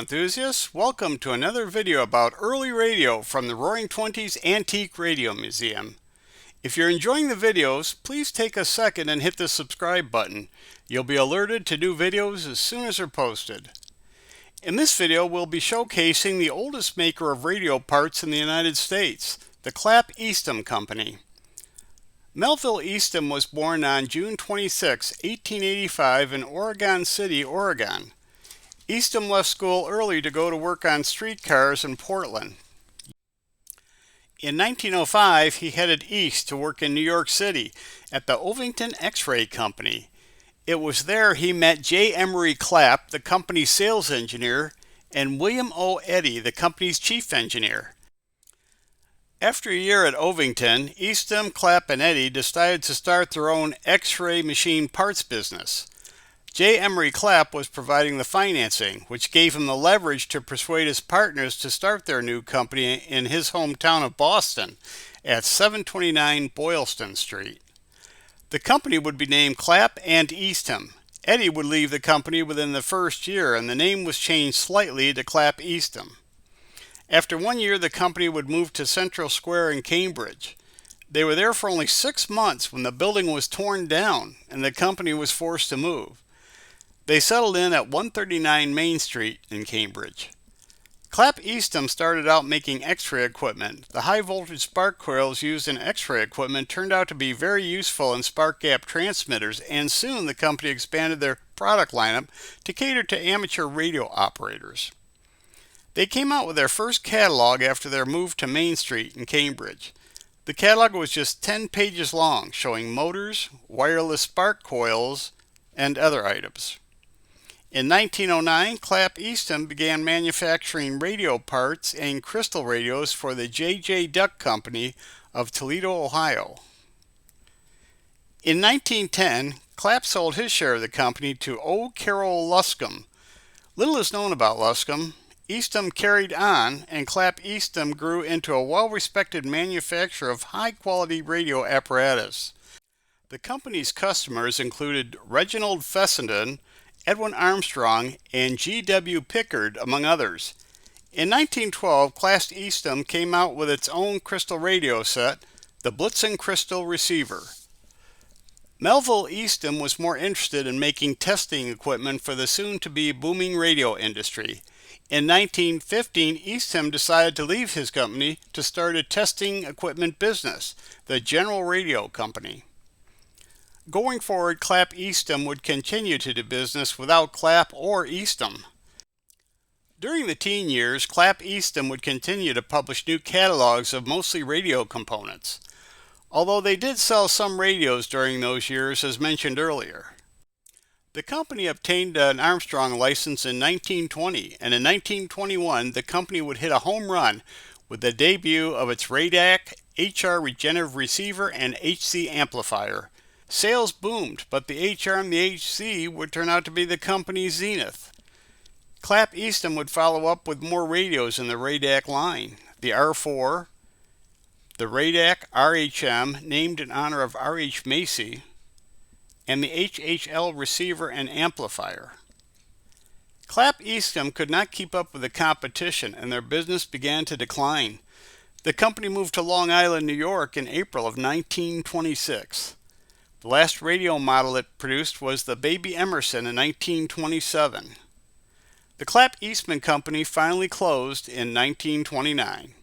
enthusiasts. Welcome to another video about early radio from the Roaring Twenties Antique Radio Museum. If you're enjoying the videos, please take a second and hit the subscribe button. You'll be alerted to new videos as soon as they're posted. In this video, we'll be showcasing the oldest maker of radio parts in the United States, the Clapp-Eastham Company. Melville Eastham was born on June 26, 1885 in Oregon City, Oregon. Eastham left school early to go to work on streetcars in Portland. In 1905, he headed east to work in New York City at the Ovington X-Ray Company. It was there he met J. Emery Clapp, the company's sales engineer, and William O. Eddy, the company's chief engineer. After a year at Ovington, Eastham, Clapp, and Eddy decided to start their own X-ray machine parts business. J. Emery Clapp was providing the financing, which gave him the leverage to persuade his partners to start their new company in his hometown of Boston at 729 Boylston Street. The company would be named Clapp and Eastham. Eddy would leave the company within the first year, and the name was changed slightly to Clapp-Eastham. After 1 year, the company would move to Central Square in Cambridge. They were there for only 6 months when the building was torn down and the company was forced to move. They settled in at 139 Main Street in Cambridge. Clapp-Eastham started out making X-ray equipment. The high-voltage spark coils used in X-ray equipment turned out to be very useful in spark gap transmitters, and soon the company expanded their product lineup to cater to amateur radio operators. They came out with their first catalog after their move to Main Street in Cambridge. The catalog was just 10 pages long, showing motors, wireless spark coils, and other items. In 1909, Clapp-Eastham began manufacturing radio parts and crystal radios for the J.J. Duck Company of Toledo, Ohio. In 1910, Clapp sold his share of the company to O. Carroll Luscombe. Little is known about Luscombe. Eastham carried on, and Clapp-Eastham grew into a well-respected manufacturer of high-quality radio apparatus. The company's customers included Reginald Fessenden, Edwin Armstrong, and G.W. Pickard, among others. In 1912, Clapp-Eastham came out with its own crystal radio set, the Blitzen Crystal Receiver. Melville Eastham was more interested in making testing equipment for the soon-to-be booming radio industry. In 1915, Eastham decided to leave his company to start a testing equipment business, the General Radio Company. Going forward, Clapp-Eastham would continue to do business without Clapp or Eastham. During the teen years, Clapp-Eastham would continue to publish new catalogs of mostly radio components, although they did sell some radios during those years, as mentioned earlier. The company obtained an Armstrong license in 1920, and in 1921 the company would hit a home run with the debut of its Radac, HR regenerative receiver, and HC amplifier. Sales boomed, but the HR and the HC would turn out to be the company's zenith. Clapp-Eastham would follow up with more radios in the Radac line, the R4, the Radac RHM, named in honor of R.H. Macy, and the HHL receiver and amplifier. Clapp-Eastham could not keep up with the competition, and their business began to decline. The company moved to Long Island, New York in April of 1926. The last radio model it produced was the Baby Emerson in 1927. The Clapp-Eastham Company finally closed in 1929.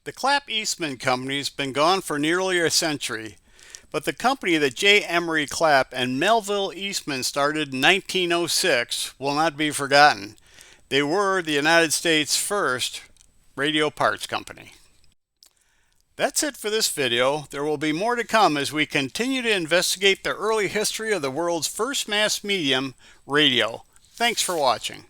The Clapp-Eastham Company has been gone for nearly a century, but the company that J. Emery Clapp and Melville Eastham started in 1906 will not be forgotten. They were the United States' first radio parts company. That's it for this video. There will be more to come as we continue to investigate the early history of the world's first mass medium, radio. Thanks for watching.